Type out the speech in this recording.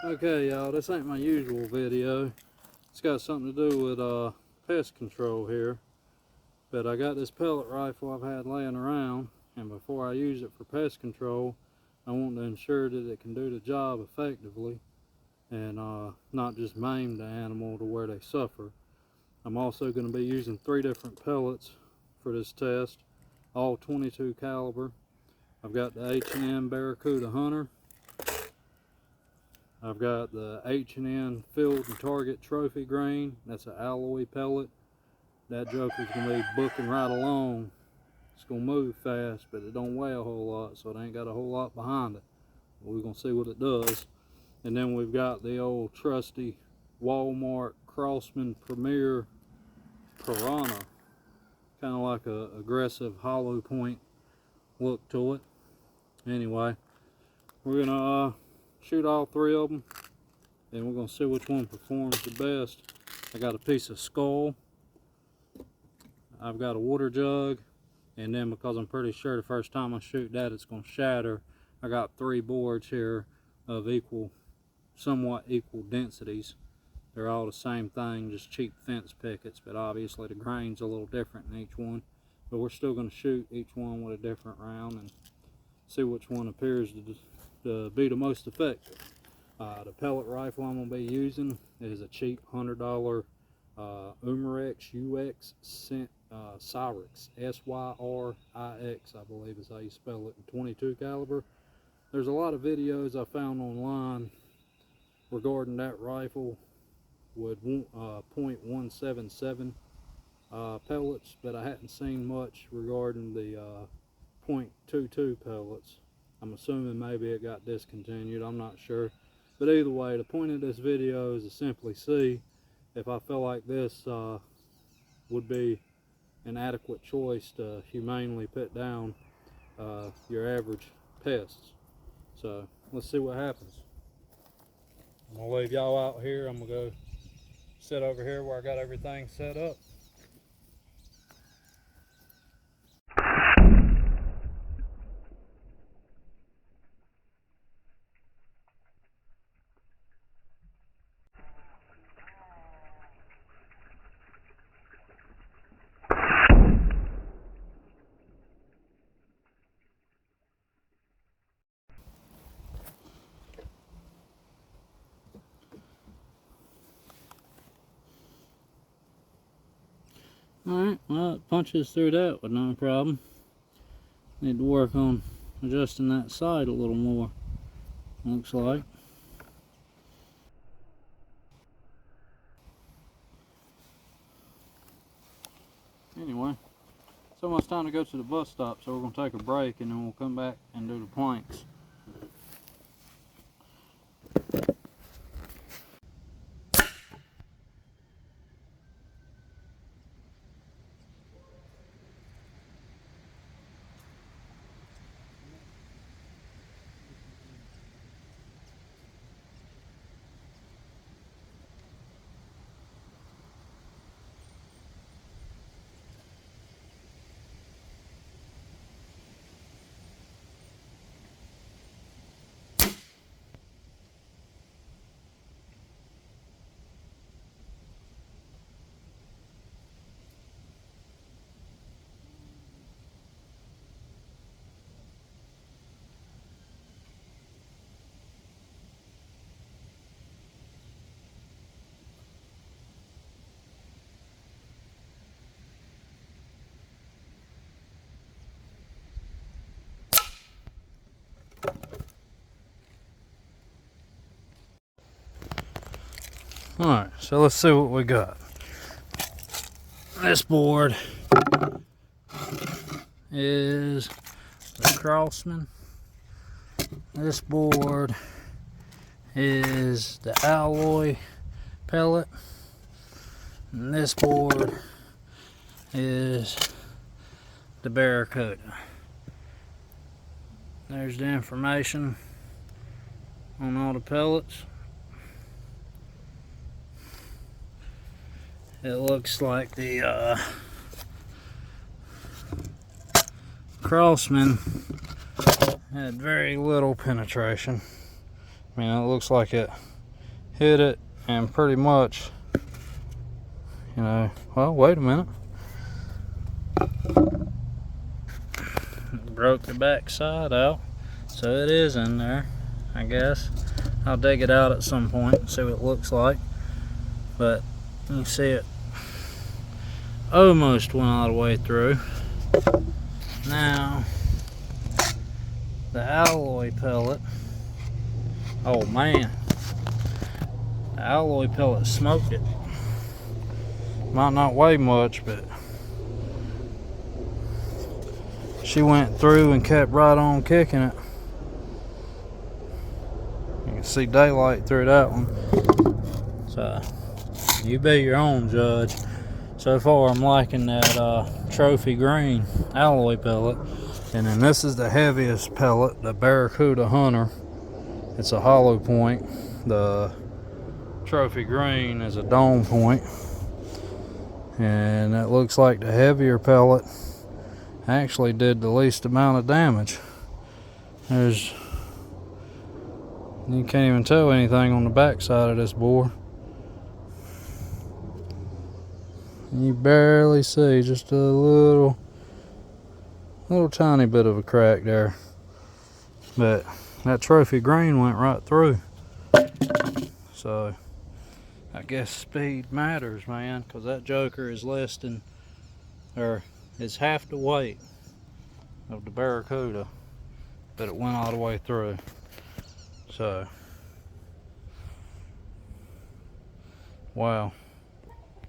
Okay, y'all, this ain't my usual video. It's got something to do with pest control here. But I got this pellet rifle I've had laying around, and before I use it for pest control, I want to ensure that it can do the job effectively and not just maim the animal to where they suffer. I'm also going to be using 3 different pellets for this test, all 22 caliber. I've got the H&N Barracuda Hunter. I've got the H&N Field and Target Trophy Grain. That's an alloy pellet. That joker's going to be booking right along. It's going to move fast, but it don't weigh a whole lot, so it ain't got a whole lot behind it. But we're going to see what it does. And then we've got the old trusty Walmart Crosman Premier Piranha. Kind of like a aggressive hollow point look to it. Anyway, we're going to shoot all 3 of them, and we're going to see which one performs the best. I got a piece of skull, I've got a water jug, and then because I'm pretty sure the first time I shoot that it's going to shatter, I got 3 boards here of somewhat equal densities. They're all the same thing, just cheap fence pickets, but obviously the grain's a little different in each one. But we're still going to shoot each one with a different round and see which one appears to be the most effective. The pellet rifle I'm going to be using is a cheap $100 Umarex UX syrix, S-Y-R-I-X, I believe is how you spell it, in 22 caliber. There's a lot of videos I found online regarding that rifle with .177 pellets, but I hadn't seen much regarding the .22 pellets. I'm assuming maybe it got discontinued, I'm not sure. But either way, the point of this video is to simply see if I feel like this would be an adequate choice to humanely put down your average pests. So let's see what happens. I'm gonna leave y'all out here. I'm gonna go sit over here where I got everything set up. Alright, well, it punches through that with no problem. Need to work on adjusting that side a little more, looks like. Anyway, it's almost time to go to the bus stop, so we're going to take a break and then we'll come back and do the planks. Alright, so let's see what we got. This board is the Crosman. This board is the alloy pellet. And this board is the Barracuda. There's the information on all the pellets. It looks like the Crosman had very little penetration. I mean, it looks like it hit it and pretty much, you know, well, wait a minute. Broke the back side out, so it is in there, I guess. I'll dig it out at some point and see what it looks like. But you can see it almost went all the way through. Now, the alloy pellet, oh man, the alloy pellet smoked it. Might not weigh much, but she went through and kept right on kicking it. You can see daylight through that one. So, you be your own judge. So far, I'm liking that trophy green alloy pellet. And then this is the heaviest pellet, the Barracuda Hunter. It's a hollow point. The trophy green is a dome point. And it looks like the heavier pellet actually did the least amount of damage. You can't even tell anything on the back side of this bore. You barely see just a little tiny bit of a crack there. But that trophy green went right through. So I guess speed matters, man, because that joker is less than, or is half the weight of the Barracuda, but it went all the way through. So, wow.